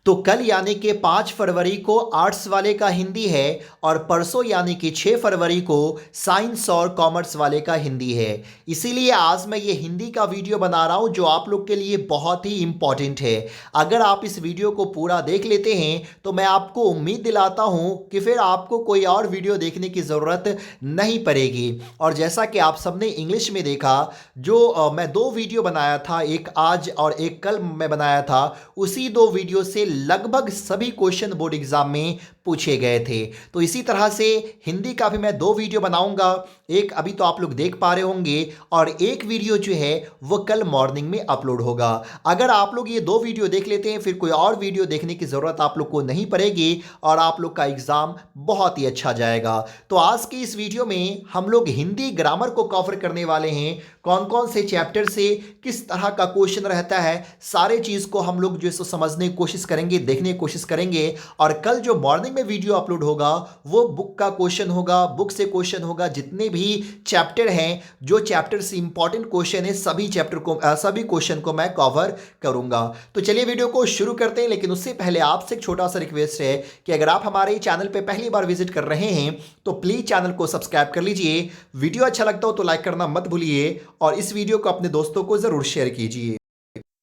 तो कल यानी कि 5 फरवरी को आर्ट्स वाले का हिंदी है और परसों यानी कि 6 फरवरी को साइंस और कॉमर्स वाले का हिंदी है। इसीलिए आज मैं ये हिंदी का वीडियो बना रहा हूँ जो आप लोग के लिए बहुत ही इम्पॉर्टेंट है। अगर आप इस वीडियो को पूरा देख लेते हैं तो मैं आपको उम्मीद दिलाता हूँ कि फिर आपको कोई और वीडियो देखने की ज़रूरत नहीं पड़ेगी। और जैसा कि आप सबने इंग्लिश में देखा, जो मैं 2 वीडियो बनाया था, एक आज और एक कल मैं बनाया था, उसी 2 वीडियो से लगभग सभी क्वेश्चन बोर्ड एग्जाम में पूछे गए थे। तो इसी तरह से हिंदी का भी मैं 2 वीडियो बनाऊंगा। एक अभी तो आप लोग देख पा रहे होंगे और एक वीडियो जो है वो कल मॉर्निंग में अपलोड होगा। अगर आप लोग ये 2 वीडियो देख लेते हैं फिर कोई और वीडियो देखने की ज़रूरत आप लोग को नहीं पड़ेगी और आप लोग का एग्ज़ाम बहुत ही अच्छा जाएगा। तो आज की इस वीडियो में हम लोग हिंदी ग्रामर को कवर करने वाले हैं। कौन कौन से चैप्टर से किस तरह का क्वेश्चन रहता है, सारे चीज़ को हम लोग जो है समझने की कोशिश करेंगे, देखने की कोशिश करेंगे। और कल जो मॉर्निंग में वीडियो अपलोड होगा वो बुक का क्वेश्चन होगा, बुक से क्वेश्चन होगा। जितने भी चैप्टर हैं, जो चैप्टर से इंपॉर्टेंट क्वेश्चन है, सभी चैप्टर को सभी क्वेश्चन को मैं कवर करूंगा। तो चलिए वीडियो को शुरू करते हैं। लेकिन उससे पहले आपसे एक छोटा सा रिक्वेस्ट है कि अगर आप हमारे चैनल पे पहली बार विजिट कर रहे हैं तो प्लीज चैनल को सब्सक्राइब कर लीजिए। वीडियो अच्छा लगता हो तो लाइक करना मत भूलिए और इस वीडियो को अपने दोस्तों को जरूर शेयर कीजिए।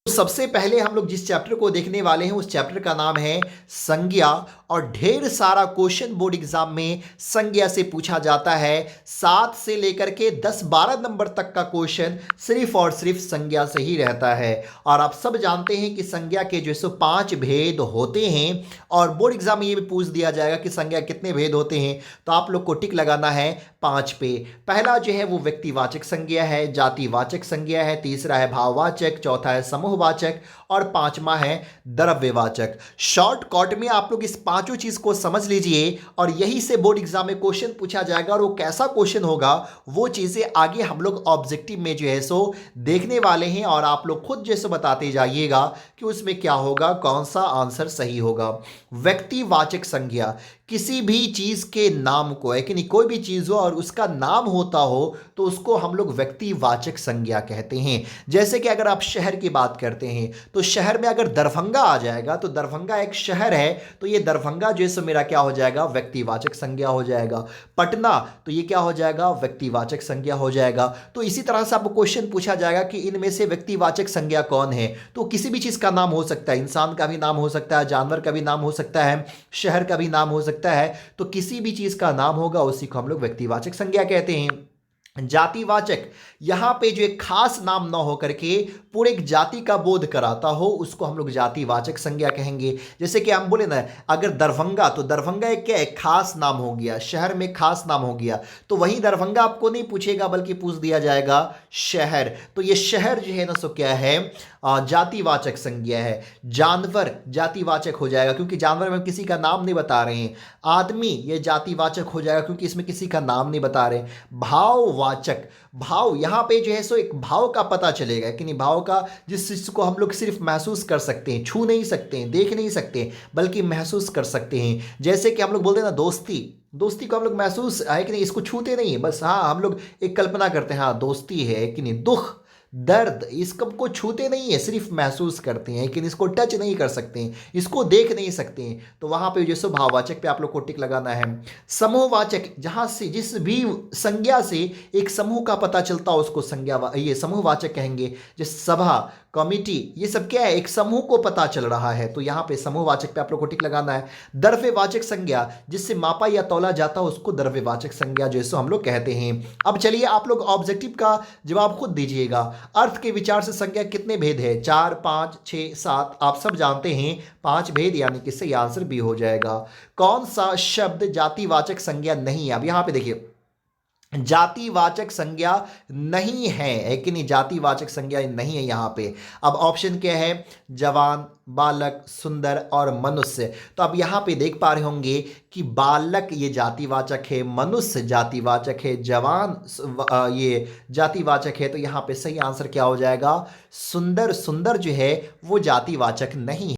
तो सबसे पहले हम लोग जिस चैप्टर को देखने वाले हैं उस चैप्टर का नाम है संज्ञा। और ढेर सारा क्वेश्चन बोर्ड एग्जाम में संज्ञा से पूछा जाता है। 7 से लेकर के 10-12 नंबर तक का क्वेश्चन सिर्फ और सिर्फ संज्ञा से ही रहता है। और आप सब जानते हैं कि संज्ञा के जो सो 5 भेद होते हैं और बोर्ड एग्जाम में ये भी पूछ दिया जाएगा कि संज्ञा कितने भेद होते हैं। तो आप लोग को टिक लगाना है 5 पे। पहला जो है वो व्यक्तिवाचक संज्ञा है, जातिवाचक संज्ञा है, तीसरा है भाववाचक, चौथा है समूहवाचक और पांचवा है द्रव्यवाचक। शॉर्टकट में आप लोग इस पांचों चीज को समझ लीजिए और यही से बोर्ड एग्जाम में क्वेश्चन पूछा जाएगा। और वो कैसा क्वेश्चन होगा वो चीजें आगे हम लोग ऑब्जेक्टिव में जो है सो देखने वाले हैं और आप लोग खुद जैसे बताते जाइएगा कि उसमें क्या होगा, कौन सा आंसर सही होगा। व्यक्तिवाचक संज्ञा किसी भी चीज के नाम को है कि नहीं, कोई भी चीज हो और उसका नाम होता हो तो उसको हम लोग व्यक्तिवाचक संज्ञा कहते हैं। जैसे कि अगर आप शहर की बात करते हैं तो शहर में अगर दरभंगा आ जाएगा तो दरभंगा एक शहर है तो ये दरभंगा जो है मेरा क्या हो जाएगा, व्यक्तिवाचक संज्ञा हो जाएगा। पटना तो ये क्या हो जाएगा, व्यक्तिवाचक संज्ञा हो जाएगा। तो इसी तरह से आपको क्वेश्चन पूछा जाएगा कि इनमें से व्यक्तिवाचक संज्ञा कौन है। तो किसी भी चीज का नाम हो सकता है, इंसान का भी नाम हो सकता है, जानवर का भी नाम हो सकता है, शहर का भी नाम हो सकता है। तो किसी भी चीज का नाम होगा उसी को हम लोग व्यक्तिवाचक संज्ञा कहते हैं। जातिवाचक, यहां पे जो एक खास नाम ना हो करके पूरे एक जाति का बोध कराता हो उसको हम लोग जातिवाचक संज्ञा कहेंगे। जैसे कि हम बोले ना, अगर दरभंगा तो दरभंगा एक क्या है, खास नाम हो गया, शहर में खास नाम हो गया। तो वहीं दरभंगा आपको नहीं पूछेगा बल्कि पूछ दिया जाएगा शहर। तो ये शहर जो है ना सो क्या है, जातिवाचक संज्ञा है। जानवर जातिवाचक हो जाएगा क्योंकि जानवर में किसी का नाम नहीं बता रहे हैं। आदमी ये जातिवाचक हो जाएगा क्योंकि इसमें किसी का नाम नहीं बता रहे। भाववाचक, भाव यहां पे जो है सो एक भाव का पता चलेगा कि नहीं, भाव का जिस चीज को हम लोग सिर्फ महसूस कर सकते हैं, छू नहीं सकते हैं, देख नहीं सकते बल्कि महसूस कर सकते हैं। जैसे कि हम लोग बोलते हैं ना दोस्ती, दोस्ती को हम लोग महसूस है कि नहीं, इसको छूते नहीं है, बस हाँ हम लोग एक कल्पना करते हैं हाँ दोस्ती है कि नहीं। दुख दर्द इसको को छूते नहीं है, सिर्फ महसूस करते हैं लेकिन इसको टच नहीं कर सकते हैं, इसको देख नहीं सकते हैं। तो वहां पे जो सो भाववाचक पे आप लोग को टिक लगाना है। समूहवाचक, जहां से जिस भी संज्ञा से एक समूह का पता चलता हो उसको संज्ञा ये समूहवाचक कहेंगे। जैसे सभा, कमिटी, ये सब क्या है, एक समूह को पता चल रहा है तो यहां पे समूहवाचक पे आप लोग को टिक लगाना है। द्रव्यवाचक संज्ञा, जिससे मापा या तौला जाता हो उसको द्रव्यवाचक संज्ञा जो है हम लोग कहते हैं। अब चलिए आप लोग ऑब्जेक्टिव का जवाब खुद दीजिएगा। अर्थ के विचार से संज्ञा कितने भेद है, 4, 5, 6, 7, आप सब जानते हैं 5 भेद, यानी कि सही आंसर बी हो जाएगा। कौन सा शब्द जातिवाचक संज्ञा नहीं है, अब यहां पे देखिए जातिवाचक संज्ञा नहीं है कि नहीं, जातिवाचक संज्ञा नहीं है यहां पे। अब ऑप्शन क्या है, जवान, बालक, सुंदर और मनुष्य। तो अब यहां पे देख पा रहे होंगे कि बालक ये जातिवाचक है, मनुष्य जातिवाचक है, जवान ये जातिवाचक है। तो यहां पे सही आंसर क्या हो जाएगा, सुंदर। सुंदर जो है वो जातिवाचक नहीं है।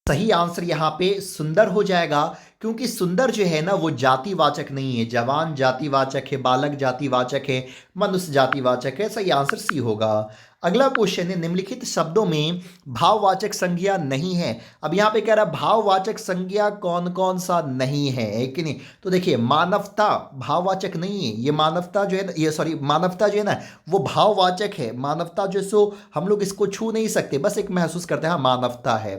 सही आंसर यहां पे सुंदर हो जाएगा क्योंकि सुंदर जो है ना वो जातिवाचक नहीं है, जवान जातिवाचक है, बालक जातिवाचक है, मनुष्य जातिवाचक है। सही आंसर सी होगा। अगला क्वेश्चन है, निम्नलिखित शब्दों में भाववाचक संज्ञा नहीं है। अब यहाँ पे कह रहा है भाववाचक संज्ञा कौन कौन सा नहीं है कि नहीं। तो देखिए मानवता भाववाचक नहीं है, ये मानवता जो है ना, ये सॉरी मानवता जो है ना वो भाववाचक है। मानवता जो सो हम लोग इसको छू नहीं सकते, बस एक महसूस करते हैं हाँ मानवता है।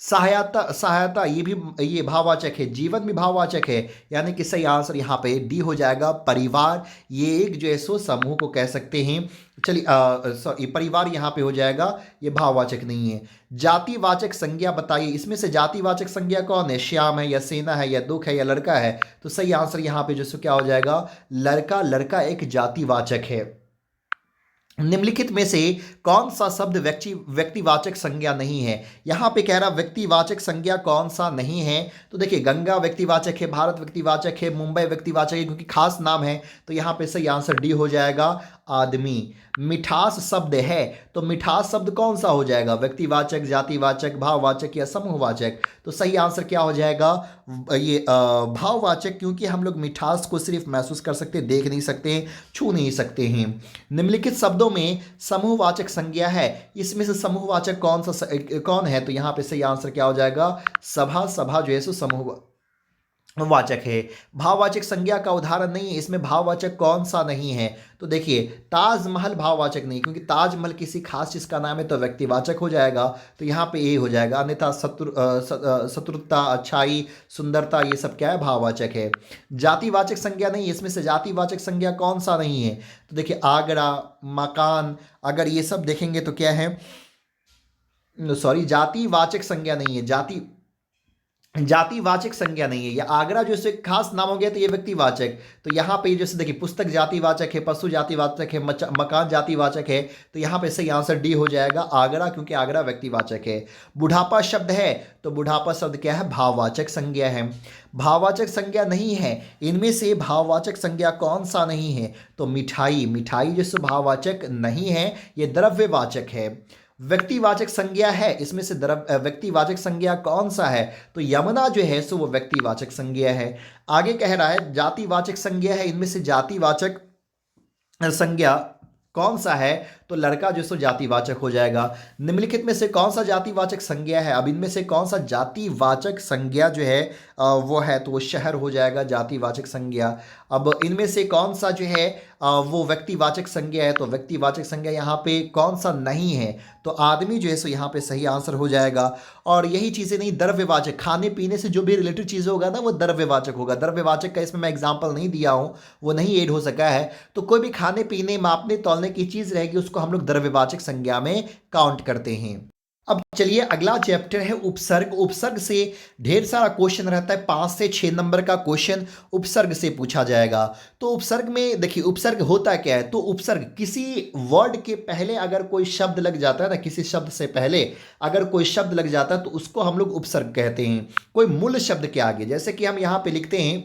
सहायता सहायता ये भी ये भाववाचक है। जीवन भी भाववाचक है, यानी कि सही आंसर यहाँ पे डी हो जाएगा परिवार। ये एक जो है सो समूह को कह सकते हैं। चलिए सॉरी परिवार यहाँ पे हो जाएगा, ये भाववाचक नहीं है। जातिवाचक संज्ञा बताइए, इसमें से जातिवाचक संज्ञा कौन है? श्याम है या सेना है या दुख है या लड़का है? तो सही आंसर यहाँ पे जो सो क्या हो जाएगा लड़का। लड़का एक जातिवाचक है। निम्नलिखित में से कौन सा शब्द व्यक्तिवाचक संज्ञा नहीं है? यहाँ पे कह रहा व्यक्तिवाचक संज्ञा कौन सा नहीं है। तो देखिए गंगा व्यक्तिवाचक है, भारत व्यक्तिवाचक है, मुंबई व्यक्तिवाचक है क्योंकि खास नाम है। तो यहाँ पे सही आंसर डी हो जाएगा आदमी। मिठास शब्द है, तो मिठास शब्द कौन सा हो जाएगा? व्यक्तिवाचक, जातिवाचक, भाववाचक या समूहवाचक? तो सही आंसर क्या हो जाएगा ये भाववाचक, क्योंकि हम लोग मिठास को सिर्फ महसूस कर सकते, देख नहीं सकते, छू नहीं सकते हैं। निम्नलिखित शब्दों में समूहवाचक संज्ञा है, इसमें से समूहवाचक कौन है? तो यहाँ पे सही आंसर क्या हो जाएगा सभा। सभा जो है सो समूह वाचक है। भाववाचक संज्ञा का उदाहरण नहीं है, इसमें भाववाचक कौन सा नहीं है? तो देखिए ताजमहल भाववाचक नहीं, क्योंकि ताजमहल किसी खास चीज का नाम है तो व्यक्तिवाचक हो जाएगा। तो यहाँ पे ए हो जाएगा। अन्यथा शत्रुता, अच्छाई, सुंदरता ये सब क्या है भाववाचक है। जातिवाचक संज्ञा नहीं, इसमें से जातिवाचक संज्ञा कौन सा नहीं है? तो देखिए आगरा, मकान, अगर ये सब देखेंगे तो क्या है सॉरी जातिवाचक संज्ञा नहीं है। जातिवाचक संज्ञा नहीं है। ये आगरा जो से खास नाम हो गया तो ये व्यक्तिवाचक। तो यहाँ पे जैसे देखिए पुस्तक जातिवाचक है, पशु जातिवाचक है, मकान जातिवाचक है। तो यहाँ पे सही आंसर डी हो जाएगा आगरा, क्योंकि आगरा व्यक्तिवाचक है। बुढ़ापा शब्द है, तो बुढ़ापा शब्द क्या है भाववाचक संज्ञा है। भाववाचक संज्ञा नहीं है, इनमें से भाववाचक संज्ञा कौन सा नहीं है? तो मिठाई। मिठाई जैसे भाववाचक नहीं है, ये द्रव्यवाचक है। व्यक्तिवाचक संज्ञा है, इसमें से व्यक्तिवाचक संज्ञा कौन सा है? तो यमुना जो है सो वो व्यक्तिवाचक संज्ञा है। आगे कह रहा है जातिवाचक संज्ञा है, इनमें से जातिवाचक संज्ञा कौन सा है? तो लड़का जो सो जातिवाचक हो जाएगा। निम्नलिखित में से कौन सा जातिवाचक संज्ञा है? अब इनमें से कौन सा जातिवाचक संज्ञा जो है वो है? तो वो शहर हो जाएगा जातिवाचक संज्ञा। अब इनमें से कौन सा जो है वो व्यक्तिवाचक संज्ञा है? तो व्यक्तिवाचक संज्ञा यहाँ पे कौन सा नहीं है? तो आदमी जो है सो यहाँ पे सही आंसर हो जाएगा। और यही चीज़ें नहीं, द्रव्यवाचक, खाने पीने से जो भी रिलेटेड चीज़ होगा ना वो द्रव्यवाचक होगा। द्रव्यवाचक का इसमें मैं एग्जाम्पल नहीं दिया हूँ, वो नहीं ऐड हो सका है। तो कोई भी खाने पीने मापने तौलने की चीज़ रहेगी उसको हम लोग द्रव्यवाचक संज्ञा में काउंट करते हैं। अब चलिए अगला चैप्टर है उपसर्ग। उपसर्ग से ढेर सारा क्वेश्चन रहता है, 5 से 6 नंबर का क्वेश्चन उपसर्ग से पूछा जाएगा। तो उपसर्ग में देखिए उपसर्ग होता क्या है? तो उपसर्ग किसी वर्ड के पहले अगर कोई शब्द लग जाता है ना, किसी शब्द से पहले अगर कोई शब्द लग जाता है तो उसको हम लोग उपसर्ग कहते हैं। कोई मूल शब्द के आगे, जैसे कि हम यहाँ पे लिखते हैं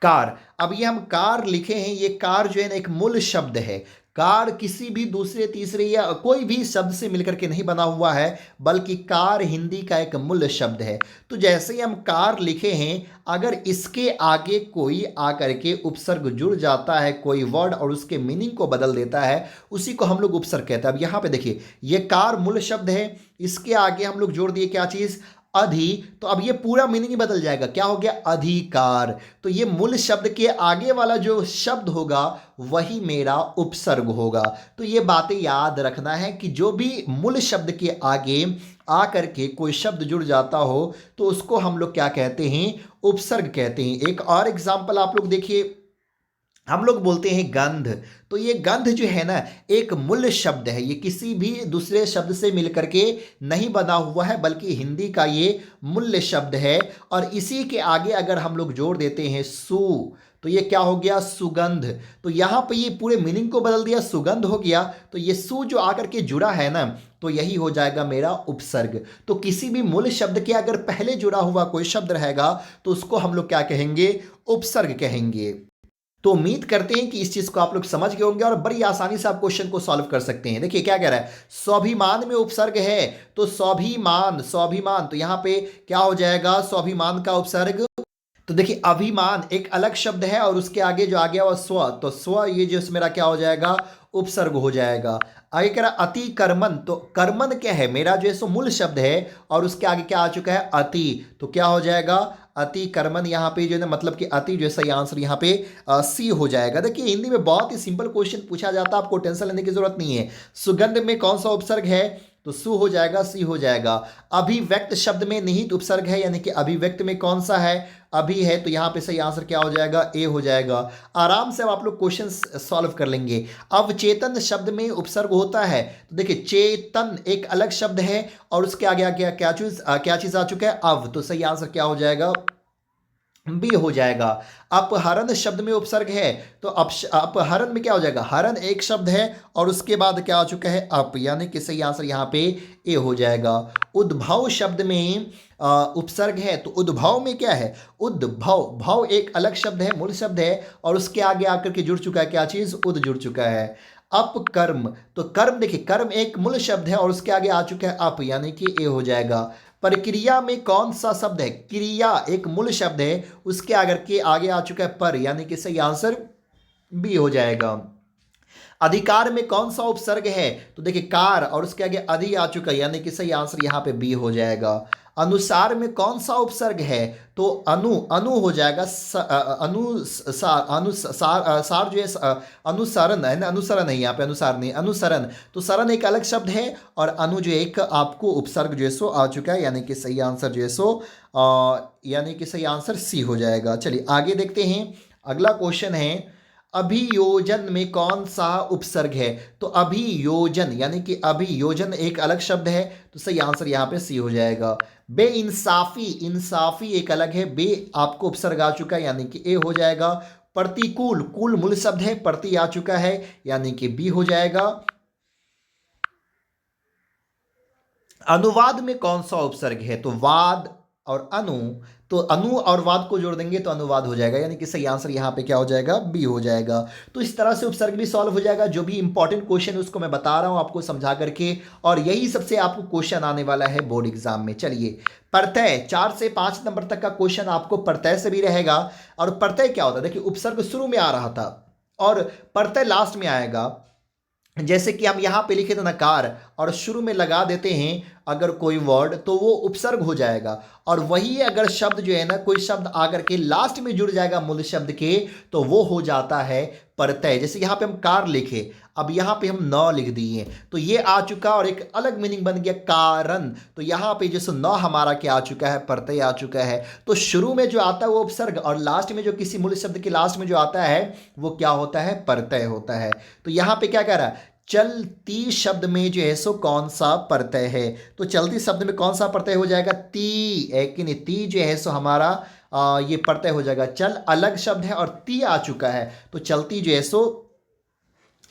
कार। अब ये हम कार लिखे हैं, ये कार जो है ना एक मूल शब्द है। कार किसी भी दूसरे तीसरे या कोई भी शब्द से मिलकर के नहीं बना हुआ है, बल्कि कार हिंदी का एक मूल शब्द है। तो जैसे ही हम कार लिखे हैं, अगर इसके आगे कोई आकर के उपसर्ग जुड़ जाता है, कोई वर्ड, और उसके मीनिंग को बदल देता है, उसी को हम लोग उपसर्ग कहते हैं। अब यहाँ पे देखिए ये कार मूल शब्द है, इसके आगे हम लोग जोड़ दिए क्या चीज़? अधि। तो अब ये पूरा मीनिंग ही बदल जाएगा, क्या हो गया? अधिकार। तो ये मूल शब्द के आगे वाला जो शब्द होगा वही मेरा उपसर्ग होगा। तो ये बातें याद रखना है कि जो भी मूल शब्द के आगे आकर के कोई शब्द जुड़ जाता हो तो उसको हम लोग क्या कहते हैं? उपसर्ग कहते हैं। एक और एग्जाम्पल आप लोग देखिए, हम लोग बोलते हैं गंध। तो ये गंध जो है ना एक मूल शब्द है, ये किसी भी दूसरे शब्द से मिलकर के नहीं बना हुआ है, बल्कि हिंदी का ये मूल शब्द है। और इसी के आगे अगर हम लोग जोड़ देते हैं सु, तो ये क्या हो गया? सुगंध। तो यहाँ पे ये पूरे मीनिंग को बदल दिया, सुगंध हो गया। तो ये सु जो आकर के जुड़ा है ना, तो यही हो जाएगा मेरा उपसर्ग। तो किसी भी मूल शब्द के अगर पहले जुड़ा हुआ कोई शब्द रहेगा तो उसको हम लोग क्या कहेंगे? उपसर्ग कहेंगे। तो उम्मीद करते हैं कि इस चीज को आप लोग समझ गए होंगे और बड़ी आसानी से आप क्वेश्चन को सॉल्व कर सकते हैं। देखिए क्या कह रहा है, स्वाभिमान में उपसर्ग है, तो स्वाभिमान, स्वाभिमान, तो यहां पे क्या हो जाएगा, स्वाभिमान का उपसर्ग। तो देखिए अभिमान एक अलग शब्द है और उसके आगे जो आ गया वो स्व, तो स्व ये जो मेरा क्या हो जाएगा, उपसर्ग हो जाएगा। आगे कह रहा अति कर्मन, तो कर्मन क्या है, मेरा जो है सो मूल शब्द है और उसके आगे क्या आ चुका है, अति, तो क्या हो जाएगा, अति कर्मन। यहाँ पे जो है मतलब कि अति जो है सही आंसर यहाँ पे सी हो जाएगा। देखिए हिंदी में बहुत ही सिंपल क्वेश्चन पूछा जाता है, आपको टेंशन लेने की जरूरत नहीं है। सुगंध में कौन सा उपसर्ग है, तो सु हो जाएगा, सी हो जाएगा। अभिव्यक्त शब्द में निहित उपसर्ग है, यानी कि अभिव्यक्त में कौन सा है, अभी है, तो यहां पे सही आंसर क्या हो जाएगा, ए हो जाएगा। आराम से अब आप लोग क्वेश्चन सॉल्व कर लेंगे। अवचेतन शब्द में उपसर्ग होता है, तो देखिए चेतन एक अलग शब्द है और उसके आगे क्या चीज आ चुका है, अव, तो सही आंसर क्या हो जाएगा, बी हो जाएगा। अपहरण शब्द में उपसर्ग है, तो अपहरण में क्या हो जाएगा, हरण एक शब्द है और उसके बाद क्या आ चुका है, अप, यानी कि सही आंसर यहाँ पे ए हो जाएगा। उद्भव शब्द में उपसर्ग है, तो उद्भव में क्या है, उद्भव, भव एक अलग शब्द है, मूल शब्द है और उसके आगे आकर के जुड़ चुका है क्या चीज, उद जुड़ चुका है। अपकर्म, तो कर्म देखिए कर्म एक मूल शब्द है और उसके आगे आ चुका है अप, यानी कि ए हो जाएगा। प्रक्रिया में कौन सा शब्द है, क्रिया एक मूल शब्द है, उसके आगे आ चुका है पर, यानी कि सही आंसर बी हो जाएगा। अधिकार में कौन सा उपसर्ग है, तो देखिए कार और उसके आगे अधि आ चुका है, यानी कि सही आंसर यहाँ पे बी हो जाएगा। अनुसार में कौन सा उपसर्ग है, तो अनु हो जाएगा। सार जो है अनुसरण है ना, अनुसरण है यहाँ पे, अनुसार नहीं, अनुसरण, तो सरण एक अलग शब्द है और अनु जो एक आपको उपसर्ग जो है सो आ चुका है, यानी कि सही आंसर जो है सो यानी कि सही आंसर सी हो जाएगा। चलिए आगे देखते हैं, अगला क्वेश्चन है अभियोजन में कौन सा उपसर्ग है, तो अभियोजन यानी कि अभियोजन एक अलग शब्द है, तो सही आंसर यहाँ पे सी हो जाएगा। बेइंसाफी, इंसाफी एक अलग है, बे आपको उपसर्ग आ चुका है, यानी कि ए हो जाएगा। प्रतिकूल, कूल मूल शब्द है, प्रति आ चुका है, यानी कि बी हो जाएगा। अनुवाद में कौन सा उपसर्ग है, तो वाद और अनु, तो अनु और वाद को जोड़ देंगे तो अनुवाद हो जाएगा, यानी कि सही आंसर यहाँ पे क्या हो जाएगा, बी हो जाएगा। तो इस तरह से उपसर्ग भी सॉल्व हो जाएगा। जो भी इंपॉर्टेंट क्वेश्चन है उसको मैं बता रहा हूँ आपको समझा करके, और यही सबसे आपको क्वेश्चन आने वाला है बोर्ड एग्जाम में। चलिए प्रत्यय 4 से 5 नंबर तक का क्वेश्चन आपको प्रत्यय से भी रहेगा। और प्रत्यय क्या होता है, देखिए उपसर्ग शुरू में आ रहा था और प्रत्यय लास्ट में आएगा। जैसे कि हम यहाँ पे लिखे थे नकार और शुरू में लगा देते हैं अगर कोई वर्ड, तो वो उपसर्ग हो जाएगा। और वही अगर शब्द जो है ना, कोई शब्द आकर के लास्ट में जुड़ जाएगा मूल शब्द के, तो वो हो जाता है प्रत्यय। जैसे यहाँ पे हम कार लिखे, अब यहाँ पे हम न लिख दिए तो ये आ चुका और एक अलग मीनिंग बन गया कारण। तो यहाँ पे जैसे न हमारा क्या आ चुका है, प्रत्यय आ चुका है। तो शुरू में जो आता है वो उपसर्ग और लास्ट में जो किसी मूल शब्द के लास्ट में जो आता है वो क्या होता है, प्रत्यय होता है। तो यहाँ पे क्या कह रहा है, चलती शब्द में जो है सो कौन सा प्रत्यय है, तो चलती शब्द में कौन सा प्रत्यय हो जाएगा, ती है कि नहीं, ती जो है सो हमारा ये प्रत्यय हो जाएगा। चल अलग शब्द है और ती आ चुका है, तो चलती जो है सो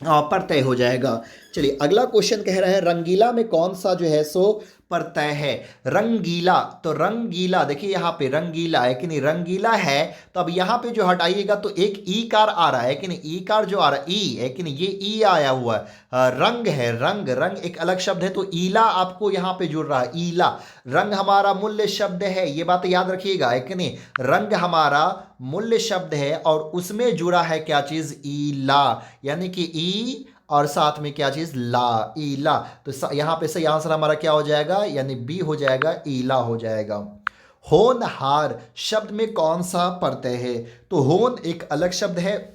प्रत्यय हो जाएगा। चलिए अगला क्वेश्चन कह रहा है रंगीला में कौन सा जो है सो प्रत्यय है। रंगीला, तो रंगीला देखिए यहाँ पे रंगीला है कि नहीं, रंगीला है, तो अब यहाँ पे जो हटाइएगा तो एक ई कार आ रहा है कि नहीं, ई कार जो आ रहा है ई है कि नहीं, ये ई आया हुआ है। रंग है, रंग, रंग एक अलग शब्द है, तो ईला आपको यहाँ पे जुड़ रहा है, ईला। रंग हमारा मूल्य शब्द है, ये बात याद रखिएगा है कि नहीं, रंग हमारा मूल्य शब्द है और उसमें जुड़ा है क्या चीज, ईला, यानी कि ई और साथ में क्या चीज, ला, ईला। तो यहां पे सही आंसर हमारा क्या हो जाएगा, यानी बी हो जाएगा, ईला हो जाएगा। होनहार शब्द में कौन सा प्रत्यय है, तो होन एक अलग शब्द है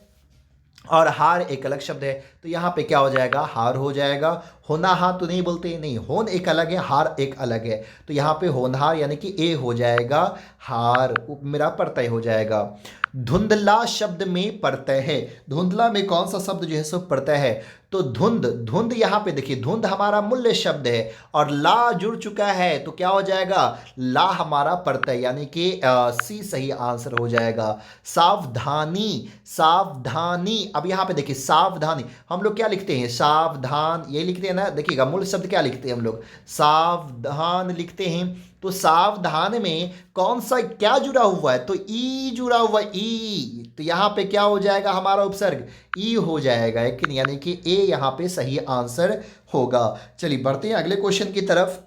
और हार एक अलग शब्द है, तो यहाँ पे क्या हो जाएगा, हार हो जाएगा। होनहार तो नहीं बोलते, नहीं, होन एक अलग है, हार एक अलग है, तो यहाँ पे होनहार यानी कि ए हो जाएगा, हार मेरा प्रत्यय हो जाएगा। धुंधला शब्द में प्रत्यय है, धुंधला में कौन सा शब्द जो है सो प्रत्यय है, तो धुंध, धुंध यहाँ पे देखिए, धुंध हमारा मूल्य शब्द है और ला जुड़ चुका है तो क्या हो जाएगा, ला हमारा प्रत्यय, यानी कि सी सही आंसर हो जाएगा। सावधानी, सावधानी, अब यहाँ पे देखिए सावधानी हम लोग क्या लिखते हैं, सावधान ये लिखते हैं ना, देखिएगा मूल शब्द क्या लिखते हैं हम लोग, सावधान लिखते हैं। तो सावधान में कौन सा क्या जुड़ा हुआ है, तो ई जुड़ा हुआ है, ई, तो यहाँ पे क्या हो जाएगा हमारा उपसर्ग, ई हो जाएगा, लेकिन यानी कि ए यहाँ पे सही आंसर होगा। चलिए बढ़ते हैं अगले क्वेश्चन की तरफ।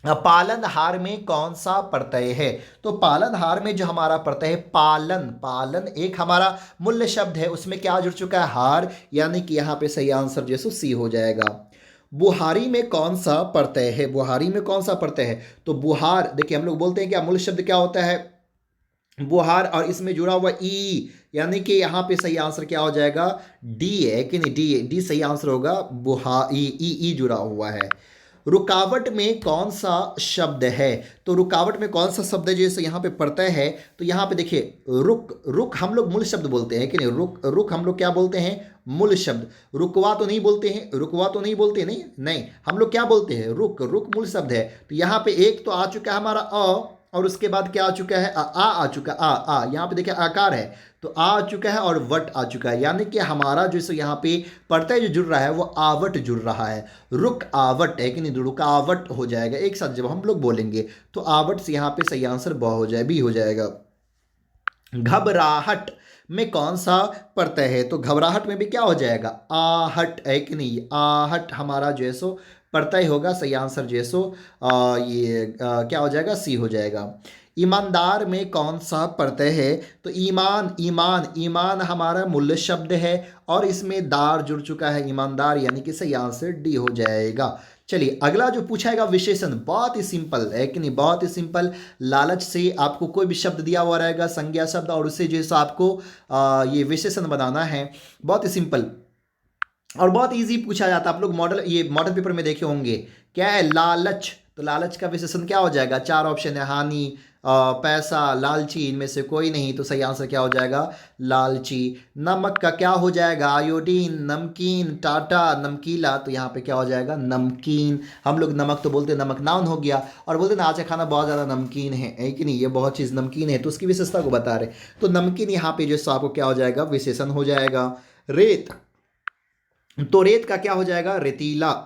पालनहार में कौन सा प्रत्यय है, तो पालनहार में जो हमारा प्रत्यय है पालन, पालन एक हमारा मूल्य शब्द है, उसमें क्या जुड़ चुका है, हार, यानी कि यहाँ पे सही आंसर जो है सी हो जाएगा। बुहारी में कौन सा प्रत्यय है, बुहारी में कौन सा प्रत्यय है, तो बुहार, देखिए हम लोग बोलते हैं क्या मूल शब्द क्या होता है, बुहार, और इसमें जुड़ा हुआ ई, यानी कि यहाँ पे सही आंसर क्या हो जाएगा, डी है कि नहीं, डी, डी सही आंसर होगा, बुहा ई जुड़ा हुआ है। रुकावट में कौन सा शब्द है, तो रुकावट में कौन सा शब्द है जैसे यहाँ पे प्रत्यय है, तो यहाँ पे देखिए रुक, रुक हम लोग मूल शब्द बोलते हैं कि नहीं, रुक, रुक हम लोग क्या बोलते हैं, मूल शब्द। रुकवा तो नहीं बोलते हैं, रुकवा तो नहीं बोलते, नहीं नहीं, हम लोग क्या बोलते हैं, रुक, रुक मूल शब्द है। तो यहाँ पे एक तो आ चुका है हमारा अ, और उसके बाद क्या आ चुका है, आ चुका, आ यहाँ पे देखिए आकार है, तो आ चुका है और वट आ चुका है, यानी कि हमारा जो सो यहाँ पे प्रत्यय जो जुड़ रहा है वो आवट जुड़ रहा है, रुक आवट है कि नहीं, रुकावट हो जाएगा एक साथ जब हम लोग बोलेंगे, तो आवट से यहाँ पे सही आंसर ब हो जाए, बी हो जाएगा। घबराहट में कौन सा प्रत्यय है, तो घबराहट में भी क्या हो जाएगा, आहट है कि नहीं, आहट हमारा जो है सो प्रत्यय होगा, सही आंसर जो है सो क्या हो जाएगा, सी हो जाएगा। ईमानदार में कौन सा प्रत्यय है, तो ईमान, ईमान, ईमान हमारा मूल्य शब्द है और इसमें दार जुड़ चुका है, ईमानदार, यानी कि सही आंसर डी हो जाएगा। चलिए अगला जो पूछाएगा विशेषण, बहुत ही सिंपल है कि नहीं, बहुत ही सिंपल। लालच से आपको कोई भी शब्द दिया हुआ रहेगा, संज्ञा शब्द, और उससे जैसा आपको ये विशेषण बनाना है, बहुत ही सिंपल और बहुत इजी पूछा जाता है। आप लोग मॉडल पेपर में देखे होंगे, क्या है, लालच, तो लालच का विशेषण क्या हो जाएगा, चार ऑप्शन है, हानि, पैसा, लालची, इनमें से कोई नहीं, तो सही आंसर क्या हो जाएगा, लालची। नमक का क्या हो जाएगा, आयोडीन, नमकीन, टाटा, नमकीला, तो यहाँ पे क्या हो जाएगा, नमकीन। हम लोग नमक तो बोलते हैं, नमक नाउन हो गया, और बोलते हैं ना आज का खाना बहुत ज़्यादा नमकीन है कि नहीं, ये बहुत चीज़ नमकीन है, तो उसकी विशेषता को बता रहे, तो नमकीन यहाँ पे जो सो आपको क्या हो जाएगा, विशेषण हो जाएगा। रेत, तो रेत का क्या हो जाएगा, रेतीला।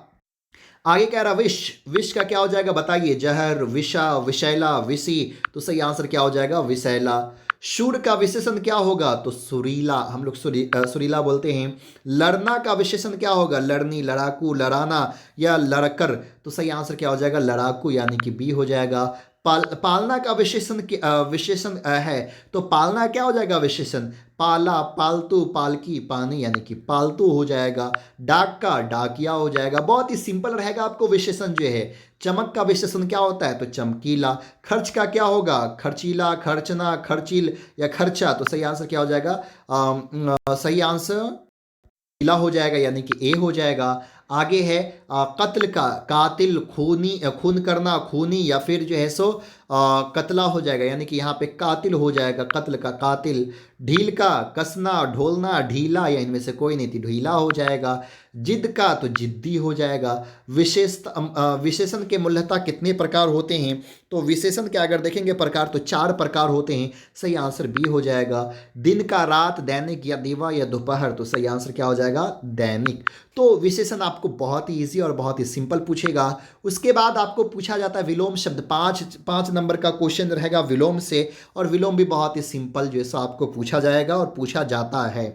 आगे कह रहा विष, विष का क्या हो जाएगा बताइए, जहर, विषा, विषैला, विषी, तो सही आंसर क्या हो जाएगा, विषैला। शूर का विशेषण क्या होगा, तो सुरीला, हम लोग सुरीला बोलते हैं। लड़ना का विशेषण क्या होगा, लड़नी, लड़ाकू, लड़ाना या लड़कर, तो सही आंसर क्या हो जाएगा, लड़ाकू, यानी कि बी हो जाएगा। पालना का विशेषण है, तो पालना क्या हो जाएगा विशेषण, पाला, पालतू, पालकी, पानी, यानी कि पालतू हो जाएगा। डाक का डाकिया हो जाएगा, बहुत ही सिंपल रहेगा आपको विशेषण जो है। चमक का विशेषण क्या होता है, तो चमकीला। खर्च का क्या होगा, खर्चीला, खर्चना, खर्चील या खर्चा, तो सही आंसर क्या हो जाएगा, सही आंसर ला हो जाएगा, यानी कि ए हो जाएगा। आगे है कत्ल का, कातिल, खूनी, खून करना, खूनी, या फिर जो है सो कतला हो जाएगा, यानी कि यहाँ पे कातिल हो जाएगा, कत्ल का कातिल। ढील का कसना, ढोलना, ढीला, या इनमें से कोई नहीं थी, ढीला हो जाएगा। जिद का तो जिद्दी हो जाएगा। विशेषण के मूल्यता कितने प्रकार होते हैं, तो विशेषण के अगर देखेंगे प्रकार तो 4 प्रकार होते हैं, सही आंसर बी हो जाएगा। दिन का रात, दैनिक या दिवा या दोपहर, तो सही आंसर क्या हो जाएगा, दैनिक। तो विशेषण आपको बहुत ही ईजी और बहुत ही सिंपल पूछेगा। उसके बाद आपको पूछा जाता है विलोम शब्द, 5 नंबर का क्वेश्चन रहेगा विलोम से, और विलोम भी बहुत ही सिंपल जैसा आपको पूछा जाएगा और पूछा जाता है।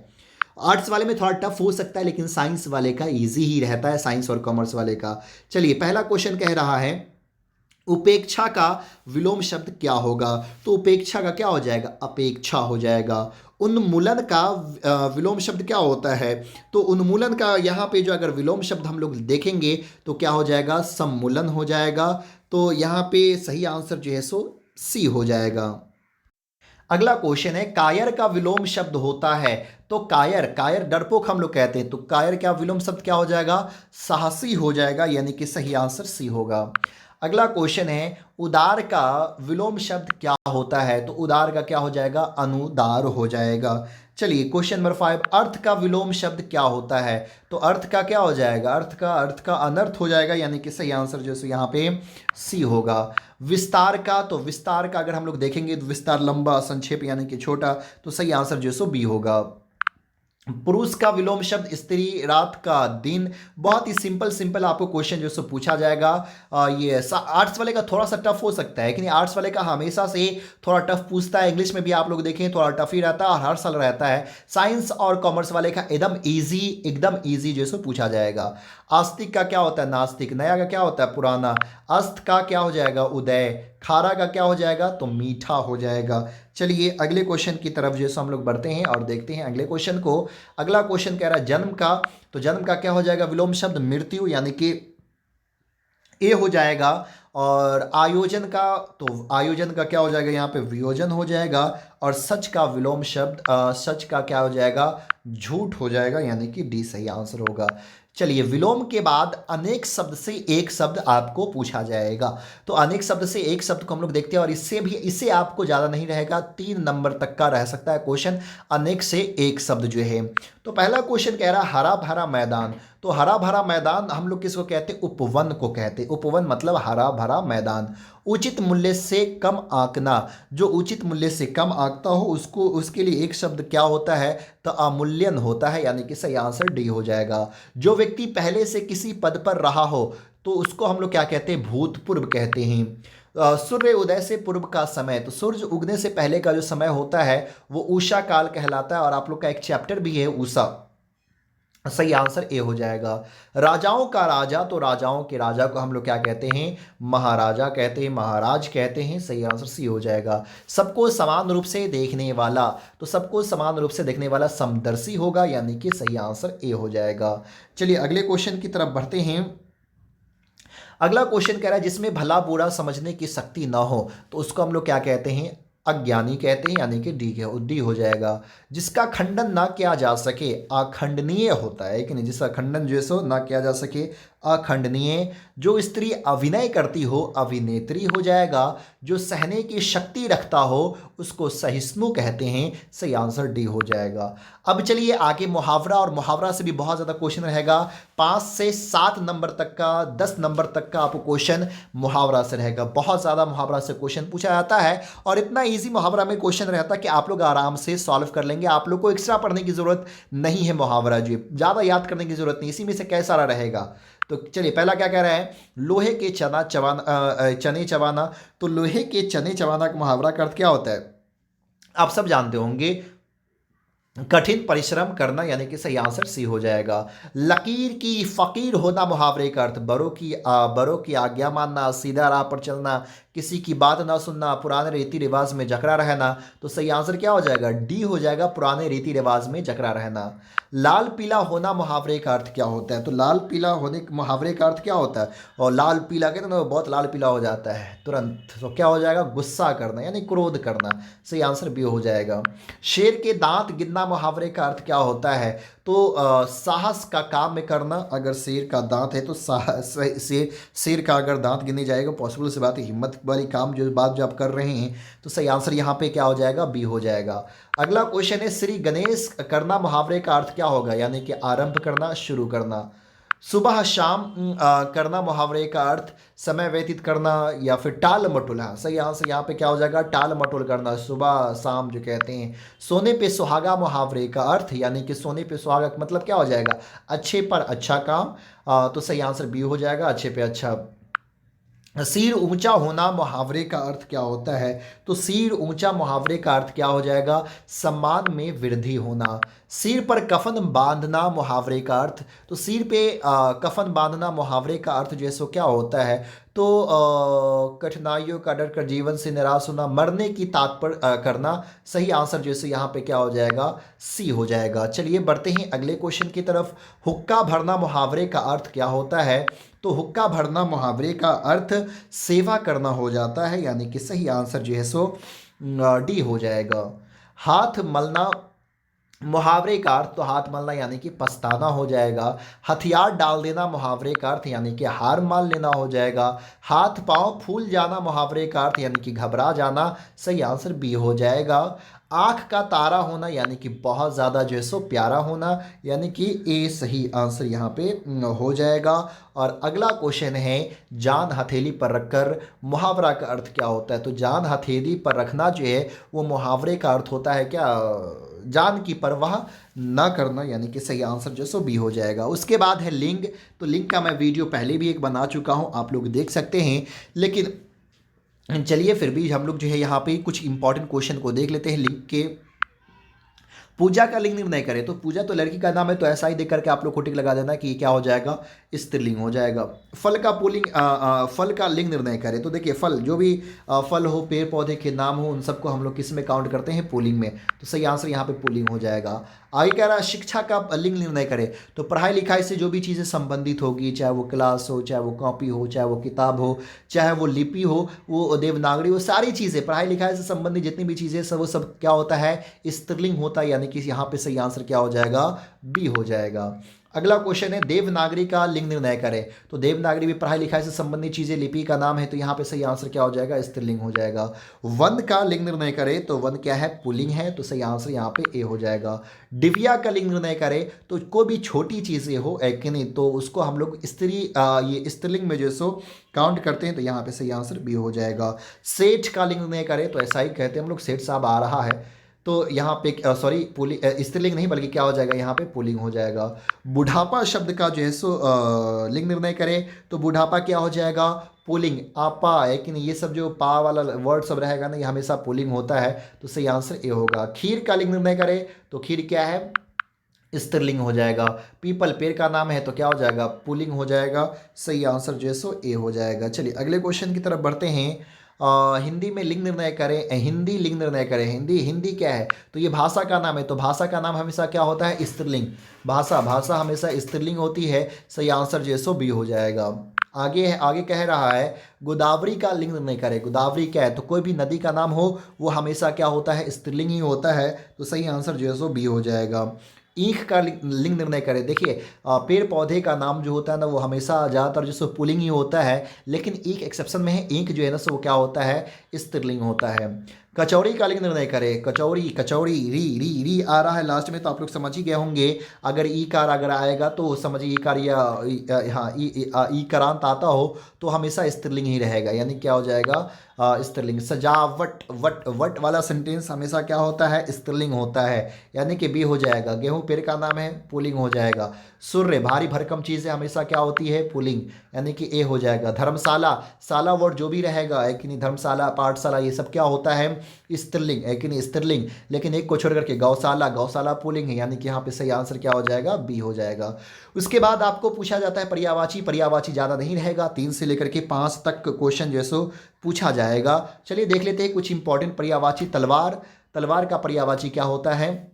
आर्ट्स वाले में थोड़ा टफ हो सकता है, लेकिन साइंस वाले का इजी ही रहता है, साइंस और कॉमर्स वाले का। चलिए पहला क्वेश्चन कह रहा है उपेक्षा का विलोम शब्द क्या होगा, तो उपेक्षा का क्या हो जाएगा, अपेक्षा हो जाएगा। उन्मूलन का विलोम शब्द क्या होता है, तो उन्मूलन का यहाँ पे जो अगर विलोम शब्द हम लोग देखेंगे तो क्या हो जाएगा, सम्मूलन हो जाएगा। तो यहाँ पे सही आंसर जो है सो सी हो जाएगा। अगला क्वेश्चन है कायर का विलोम शब्द होता है, तो कायर, कायर डरपोक हम लोग कहते हैं, तो कायर का विलोम शब्द क्या हो जाएगा, साहसी हो जाएगा, यानी कि सही आंसर सी होगा। अगला क्वेश्चन है उदार का विलोम शब्द क्या होता है, तो उदार का क्या हो जाएगा, अनुदार हो जाएगा। चलिए क्वेश्चन नंबर 5, अर्थ का विलोम शब्द क्या होता है? तो अर्थ का क्या हो जाएगा? अर्थ का अनर्थ हो जाएगा, यानी कि सही आंसर जो है यहाँ पे सी होगा। विस्तार का, तो विस्तार का अगर हम लोग देखेंगे तो विस्तार लंबा, संक्षेप यानी कि छोटा, तो सही आंसर जो है बी होगा। पुरुष का विलोम शब्द स्त्री, रात का दिन। बहुत ही सिंपल सिंपल आपको क्वेश्चन जो है पूछा जाएगा। ये आर्ट्स वाले का थोड़ा सा टफ हो सकता है कि नहीं, आर्ट्स वाले का हमेशा से थोड़ा टफ पूछता है। इंग्लिश में भी आप लोग देखें थोड़ा टफ ही रहता है और हर साल रहता है। साइंस और कॉमर्स वाले का एकदम ईजी जो है पूछा जाएगा। आस्तिक का क्या होता है? नास्तिक। नया का क्या होता है? पुराना। अस्त का क्या हो जाएगा? उदय। खारा का क्या हो जाएगा? तो मीठा हो जाएगा। चलिए अगले क्वेश्चन की तरफ जो है हम लोग बढ़ते हैं और देखते हैं अगले क्वेश्चन को। अगला क्वेश्चन कह रहा है जन्म का, तो जन्म का क्या हो जाएगा? विलोम शब्द मृत्यु, यानी कि ए हो जाएगा। और आयोजन का, तो आयोजन का क्या हो जाएगा? यहाँ पे वियोजन हो जाएगा। और सच का विलोम शब्द, सच का क्या हो जाएगा? झूठ हो जाएगा, यानी कि डी सही आंसर होगा। चलिए विलोम के बाद अनेक शब्द से एक शब्द आपको पूछा जाएगा। तो अनेक शब्द से एक शब्द को हम लोग देखते हैं और इससे आपको ज़्यादा नहीं रहेगा, 3 नंबर तक का रह सकता है क्वेश्चन, अनेक से एक शब्द जो है। तो पहला क्वेश्चन कह रहा है हरा भरा मैदान। तो हरा भरा मैदान हम लोग किसको कहते हैं? उपवन को कहते हैं। उपवन मतलब हरा भरा मैदान। उचित मूल्य से कम आंकना, जो उचित मूल्य से कम आंकता हो उसको, उसके लिए एक शब्द क्या होता है? तो अमूल्यन होता है, यानी कि सही आंसर डी हो जाएगा। जो व्यक्ति पहले से किसी पद पर रहा हो तो उसको हम लोग क्या कहते हैं? भूतपूर्व कहते हैं। सूर्य उदय से पूर्व का समय, तो सूर्य उगने से पहले का जो समय होता है वो उषा काल कहलाता है। और आप लोग का एक चैप्टर भी है उषा, सही आंसर ए हो जाएगा। राजाओं का राजा, तो राजाओं के राजा को हम लोग क्या कहते हैं? महाराजा कहते हैं, महाराज कहते हैं, सही आंसर सी हो जाएगा। सबको समान रूप से देखने वाला, तो सबको समान रूप से देखने वाला समदर्शी होगा, यानी कि सही आंसर ए हो जाएगा। चलिए अगले क्वेश्चन की तरफ बढ़ते हैं। अगला क्वेश्चन कह रहा है जिसमें भला बुरा समझने की शक्ति ना हो, तो उसको हम लोग क्या कहते हैं? अज्ञानी कहते हैं, यानी कि डी हो जाएगा। जिसका खंडन ना किया जा सके अखंडनीय होता है कि नहीं? जिसका खंडन जो है सो ना किया जा सके अखंडनीय। जो स्त्री अभिनय करती हो अभिनेत्री हो जाएगा। जो सहने की शक्ति रखता हो उसको सहिष्णु कहते हैं, सही आंसर डी हो जाएगा। अब चलिए आगे मुहावरा, और मुहावरा से भी बहुत ज़्यादा क्वेश्चन रहेगा। 5 से 7 नंबर तक का, 10 नंबर तक का आपको क्वेश्चन मुहावरा से रहेगा। बहुत ज़्यादा मुहावरा से क्वेश्चन पूछा जाता है और इतना ईजी मुहावरा में क्वेश्चन रहता है कि आप लोग आराम से सॉल्व कर लेंगे। आप लोग को एक्स्ट्रा पढ़ने की जरूरत नहीं है, मुहावरा जो ज़्यादा याद करने की जरूरत नहीं, इसी में से कैसा रहेगा। तो चलिए पहला क्या कह रहा है? लोहे के चने चबाना। तो लोहे के चने चबाना का मुहावरा का अर्थ क्या होता है? आप सब जानते होंगे, कठिन परिश्रम करना, यानी कि सही आंसर सी हो जाएगा। लकीर की फकीर होना मुहावरे का अर्थ बड़ों की आज्ञा मानना, सीधा राह पर चलना, किसी की बात ना सुनना, पुराने रीति रिवाज में जकड़ा रहना। तो सही आंसर क्या हो जाएगा? डी हो जाएगा, पुराने रीति रिवाज में जकड़ा रहना। लाल पीला होना मुहावरे का अर्थ क्या होता है? तो लाल पीला होने मुहावरे का अर्थ क्या होता है? और लाल पीला कहते हैं ना, बहुत लाल पीला हो जाता है तुरंत, तो क्या हो जाएगा? गुस्सा करना, यानी क्रोध करना, सही आंसर बी हो जाएगा। शेर के दांत गिनना मुहावरे का अर्थ क्या होता है? तो साहस का काम में करना। अगर शेर का दांत है तो शेर का अगर दांत गिने जाएगा, पॉसिबल सी बात है, हिम्मत वाली काम जो आप कर रहे हैं, तो सही आंसर यहाँ पे क्या हो जाएगा? बी हो जाएगा। अगला क्वेश्चन है श्री गणेश करना मुहावरे का अर्थ क्या होगा? यानी कि आरंभ करना, शुरू करना। सुबह शाम करना मुहावरे का अर्थ समय व्यतीत करना या फिर टाल मटोल। हाँ सही आंसर यहाँ पे क्या हो जाएगा? टाल मटोल करना, सुबह शाम जो कहते हैं। सोने पे सुहागा मुहावरे का अर्थ, यानी कि सोने पे सुहागा का मतलब क्या हो जाएगा? अच्छे पर अच्छा काम। तो सही आंसर बी हो जाएगा, अच्छे पे अच्छा। सिर ऊंचा होना मुहावरे का अर्थ क्या होता है? तो सिर ऊंचा मुहावरे का अर्थ क्या हो जाएगा? सम्मान में वृद्धि होना। सिर पर कफन बांधना मुहावरे का अर्थ, तो सिर पे कफन बांधना मुहावरे का अर्थ जैसो क्या होता है? तो कठिनाइयों का डर कर जीवन से निराश होना, मरने की तात्पर्य करना। सही आंसर जैसे यहाँ पे क्या हो जाएगा? सी हो जाएगा। चलिए बढ़ते हैं अगले क्वेश्चन की तरफ। हुक्का भरना मुहावरे का अर्थ क्या होता है? तो हुक्का भरना मुहावरे का अर्थ सेवा करना हो जाता है, यानी कि सही आंसर जो है सो डी हो जाएगा। हाथ मलना मुहावरे का अर्थ तो हाथ मलना यानी कि पछताना हो जाएगा। हथियार डाल देना मुहावरे का अर्थ यानी कि हार मान लेना हो जाएगा। हाथ पांव फूल जाना मुहावरे का अर्थ यानी कि घबरा जाना। सही आंसर बी हो जाएगा। आंख का तारा होना यानी कि बहुत ज़्यादा जो है सो प्यारा होना, यानी कि ए सही आंसर यहाँ पे हो जाएगा। और अगला क्वेश्चन है, जान हथेली पर रखकर मुहावरा का अर्थ क्या होता है? तो जान हथेली पर रखना जो है वो मुहावरे का अर्थ होता है क्या? जान की परवाह ना करना, यानी कि सही आंसर जो सो बी हो जाएगा। उसके बाद है लिंग। तो लिंग का मैं वीडियो पहले भी एक बना चुका हूँ, आप लोग देख सकते हैं। लेकिन चलिए फिर भी हम लोग जो है यहाँ पे कुछ इंपॉर्टेंट क्वेश्चन को देख लेते हैं लिंग के। पूजा का लिंग निर्णय करें। तो पूजा तो लड़की का नाम है, तो ऐसा ही देख करके आप लोग को टिक लगा देना कि ये क्या हो जाएगा, स्त्रीलिंग हो जाएगा। फल का पुलिंग फल का लिंग निर्णय करें। तो देखिए फल जो भी फल हो, पेड़ पौधे के नाम हो, उन सबको हम लोग किस में काउंट करते हैं? पुलिंग में। तो सही आंसर यहाँ पे पुलिंग हो जाएगा। आगे कह रहा है शिक्षा का लिंग निर्णय करें। तो पढ़ाई लिखाई से जो भी चीज़ें संबंधित होगी, चाहे वो क्लास हो, चाहे वो कॉपी हो, चाहे वो किताब हो, चाहे वो लिपि हो, वो देवनागरी, वो सारी चीज़ें पढ़ाई लिखाई से संबंधित जितनी भी चीज़ें सब वो सब क्या होता है? स्त्रीलिंग होता है, यानी कि यहाँ पे सही आंसर क्या हो जाएगा? बी हो जाएगा। अगला क्वेश्चन है देवनागरी का लिंग निर्णय करें। तो देवनागरी भी पढ़ाई लिखाई से संबंधित चीजें, लिपि का नाम है, तो यहाँ पे सही आंसर क्या हो जाएगा? स्त्रीलिंग हो जाएगा। वन का लिंग निर्णय करें। तो वन क्या है? पुल्लिंग है, तो सही आंसर यहाँ पे ए हो जाएगा। दिव्या का लिंग निर्णय करें। तो कोई भी छोटी चीजें हो एक नहीं, तो उसको हम लोग ये स्त्रीलिंग में जो सो काउंट करते हैं, तो यहाँ पे सही आंसर बी हो जाएगा। सेठ का लिंग निर्णय करें। तो ऐसा ही कहते हैं हम लोग, सेठ साहब आ रहा है, तो यहाँ पे सॉरी पुलिंग स्त्रीलिंग नहीं बल्कि क्या हो जाएगा? यहाँ पे पुलिंग हो जाएगा। बुढ़ापा शब्द का जो है सो लिंग निर्णय करें। तो बुढ़ापा क्या हो जाएगा? पुलिंग। आपा है कि नहीं, ये सब जो पा वाला वर्ड सब रहेगा ना, ये हमेशा पुलिंग होता है, तो सही आंसर ए होगा। खीर का लिंग निर्णय करें। तो खीर क्या है? स्त्रीलिंग हो जाएगा। पीपल पेड़ का नाम है, तो क्या हो जाएगा? पुलिंग हो जाएगा। सही आंसर जो है सो ए हो जाएगा। चलिए अगले क्वेश्चन की तरफ बढ़ते हैं। हिंदी में लिंग निर्णय करें। हिंदी लिंग निर्णय करें। हिंदी हिंदी क्या है? तो ये भाषा का नाम है, तो भाषा का नाम हमेशा क्या होता है? स्त्रीलिंग। भाषा भाषा हमेशा स्त्रीलिंग होती है। सही आंसर जो है सो बी हो जाएगा। आगे है, आगे कह रहा है गोदावरी का लिंग निर्णय करें। गोदावरी क्या है? तो कोई भी नदी का नाम हो वो हमेशा क्या होता है? स्त्रीलिंग ही होता है, तो सही आंसर जो है सो बी हो जाएगा। ईख का लिंग निर्णय करें। देखिए पेड़ पौधे का नाम जो होता है ना, वो हमेशा ज़्यादातर जो सो पुल्लिंग ही होता है, लेकिन एक एक्सेप्शन में है, ईख जो है ना सो वो क्या होता है? स्त्रीलिंग होता है। कचौड़ी का लिंग निर्णय करें। कचौड़ी कचौड़ी री री री आ रहा है लास्ट में, तो आप लोग समझ ही गए होंगे। अगर ई कार अगर आएगा तो समझिए ई कार या हाँ ई करांत आता हो तो हमेशा स्त्रीलिंग ही रहेगा, यानी क्या हो जाएगा? स्त्रीलिंग। सजावट वट वट वाला सेंटेंस हमेशा क्या होता है? स्त्रीलिंग होता है, यानी कि बी हो जाएगा। गेहूं पेड़ का नाम है, पुल्लिंग हो जाएगा। सूर्य भारी भरकम चीज़ें हमेशा क्या होती है? पुल्लिंग, यानी कि ए हो जाएगा। धर्मशाला, शाला वर्ड जो भी रहेगा है कि नहीं, धर्मशाला पाठशाला ये सब क्या होता है? स्त्रीलिंग है कि नहीं? स्त्रीलिंग। लेकिन एक को छोड़ करके गौशाला, गौशाला पुल्लिंग है, यानी कि यहाँ पे सही आंसर क्या हो जाएगा? बी हो जाएगा। उसके बाद आपको पूछा जाता है पर्यायवाची। पर्यायवाची ज़्यादा नहीं रहेगा, 3 से लेकर के 5 तक क्वेश्चन जो है सो पूछा जाएगा। चलिए देख लेते हैं कुछ इंपॉर्टेंट पर्यायवाची। तलवार, तलवार का पर्यायवाची क्या होता है?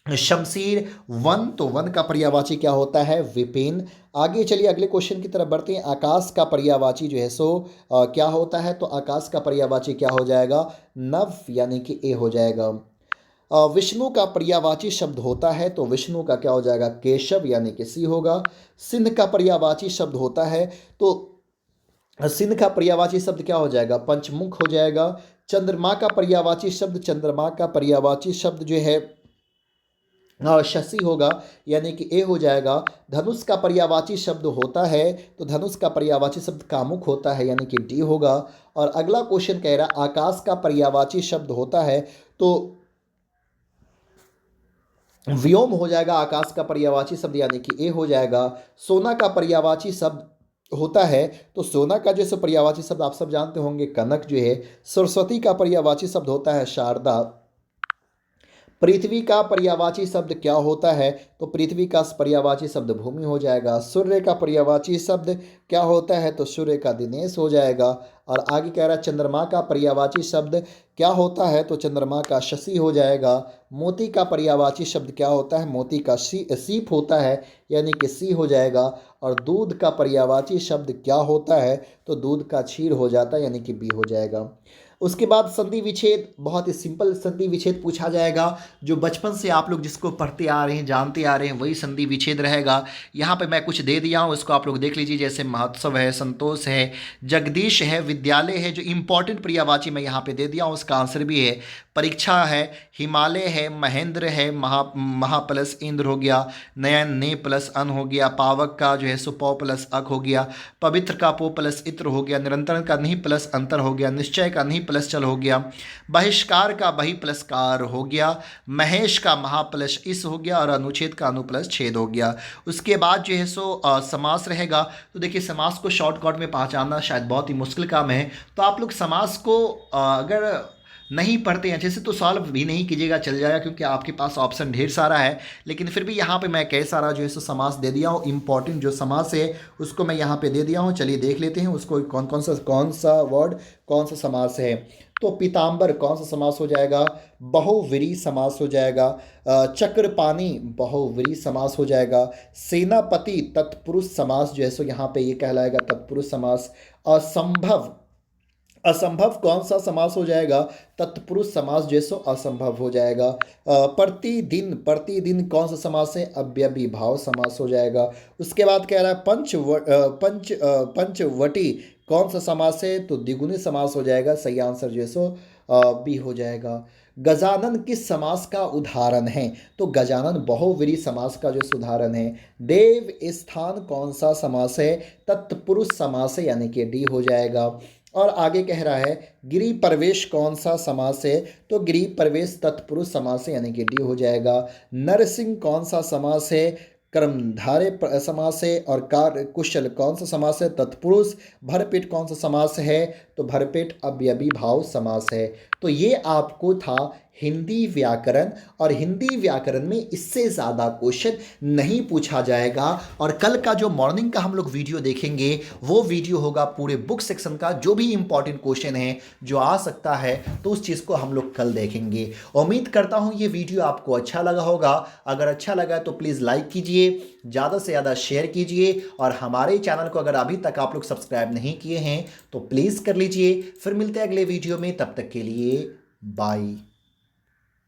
शमशीर। वन, तो वन का पर्यायवाची क्या होता है? विपिन। आगे चलिए अगले क्वेश्चन की तरफ बढ़ते हैं। आकाश का पर्यायवाची जो है सो क्या होता है? तो आकाश का पर्यायवाची क्या हो जाएगा? नभ, यानी कि ए हो जाएगा। विष्णु का पर्यायवाची शब्द होता है। तो विष्णु का क्या हो जाएगा? केशव, यानी कि सी होगा। सिंह का पर्यायवाची शब्द होता है। तो सिंह का पर्यायवाची शब्द क्या हो जाएगा? पंचमुख हो जाएगा। चंद्रमा का पर्यायवाची शब्द, चंद्रमा का पर्यायवाची शब्द जो है शशि होगा, यानी कि ए हो जाएगा। धनुष का पर्यायवाची शब्द होता है। तो धनुष का पर्यायवाची शब्द कामुक होता है, यानी कि डी होगा। और अगला क्वेश्चन कह रहा आकाश का पर्यायवाची शब्द होता है। तो व्योम हो जाएगा आकाश का पर्यायवाची शब्द, यानी कि ए हो जाएगा। सोना का पर्यायवाची शब्द होता है। तो सोना का जैसे पर्यायवाची शब्द आप सब जानते होंगे, कनक जो है। सरस्वती का पर्यायवाची शब्द होता है शारदा। पृथ्वी का पर्यायवाची शब्द क्या होता है? तो पृथ्वी का पर्यायवाची शब्द भूमि हो जाएगा। सूर्य का पर्यायवाची शब्द क्या होता है? तो सूर्य का दिनेश हो जाएगा। और आगे कह रहा है चंद्रमा का पर्यायवाची शब्द क्या होता है? तो चंद्रमा का शशि हो जाएगा। मोती का पर्यायवाची शब्द क्या होता है? मोती का सीप होता है, यानी कि सी हो जाएगा। और दूध का पर्यायवाची शब्द क्या होता है? तो दूध का क्षीर हो जाता है, यानी कि बी हो जाएगा। उसके बाद संधि विच्छेद, बहुत ही सिंपल संधि विच्छेद पूछा जाएगा, जो बचपन से आप लोग जिसको पढ़ते आ रहे हैं, जानते आ रहे हैं, वही संधि विच्छेद रहेगा। यहाँ पे मैं कुछ दे दिया हूँ, उसको आप लोग देख लीजिए, जैसे महोत्सव है, संतोष है, जगदीश है, विद्यालय है। जो इंपॉर्टेंट पर्यायवाची मैं यहाँ पे दे दिया हूँ, उसका आंसर भी है। परीक्षा है, हिमालय है, महेंद्र है, महा प्लस इंद्र हो गया, नयन ने प्लस अन हो गया, पावक का जो है सो पौ प्लस अक हो गया, पवित्र का पो प्लस इत्र हो गया, निरंतर का नहीं प्लस अंतर हो गया, निश्चय का नहीं प्लस चल हो गया, बहिष्कार का बही प्लस कार हो गया, महेश का महा प्लस इस हो गया, और अनुच्छेद का अनु प्लस छेद हो गया। उसके बाद जो है सो समास रहेगा। तो देखिए, समास को शॉर्टकट में पहचानना शायद बहुत ही मुश्किल काम है, तो आप लोग समास को अगर नहीं पढ़ते हैं अच्छे से तो सॉल्व भी नहीं कीजिएगा, चल जाएगा, क्योंकि आपके पास ऑप्शन ढेर सारा है। लेकिन फिर भी यहाँ पे मैं कई सारा जो है सो समास दे दिया हूँ, इंपॉर्टेंट जो समास है उसको मैं यहाँ पे दे दिया हूँ। चलिए देख लेते हैं उसको, कौन सा वर्ड, कौन सा समास है। तो पीताम्बर कौन सा समास हो जाएगा? बहुव्रीहि समास हो जाएगा। चक्रपाणी बहुव्रीहि समास हो जाएगा। सेनापति तत्पुरुष समास जो है सो यहाँ पे ये कहलाएगा तत्पुरुष समास। असंभव, असंभव कौन सा समास हो जाएगा? तत्पुरुष समास जैसो असंभव हो जाएगा। प्रतिदिन, प्रतिदिन कौन सा समास है? अव्ययीभाव समास हो जाएगा। उसके बाद कह रहा है पंचवटी कौन सा समास है? तो द्विगुणी समास हो जाएगा। सही आंसर जैसो बी हो जाएगा। गजानन किस समास का उदाहरण है? तो गजानन बहुव्रीहि समास का जो उदाहरण है। देव स्थान कौन सा समास है? तत्पुरुष समास है, यानी कि डी हो जाएगा। और आगे कह रहा है गिरि प्रवेश कौन सा समास है? तो गिरि प्रवेश तत्पुरुष समास है, यानी कि डी हो जाएगा। नरसिंह कौन सा समास है? कर्मधारय समास है। और कार्य कुशल कौन सा समास है? तत्पुरुष। भरपेट कौन सा समास है? तो भरपेट अव्ययीभाव समास है। तो ये आपको था हिंदी व्याकरण, और हिंदी व्याकरण में इससे ज़्यादा क्वेश्चन नहीं पूछा जाएगा। और कल का जो मॉर्निंग का हम लोग वीडियो देखेंगे वो वीडियो होगा पूरे बुक सेक्शन का, जो भी इंपॉर्टेंट क्वेश्चन है जो आ सकता है, तो उस चीज़ को हम लोग कल देखेंगे। उम्मीद करता हूँ ये वीडियो आपको अच्छा लगा होगा। अगर अच्छा लगा तो प्लीज़ लाइक कीजिए, ज़्यादा से ज़्यादा शेयर कीजिए, और हमारे चैनल को अगर अभी तक आप लोग सब्सक्राइब नहीं किए हैं तो प्लीज़ कर लीजिए। फिर मिलते हैं अगले वीडियो में, तब तक के लिए बाय।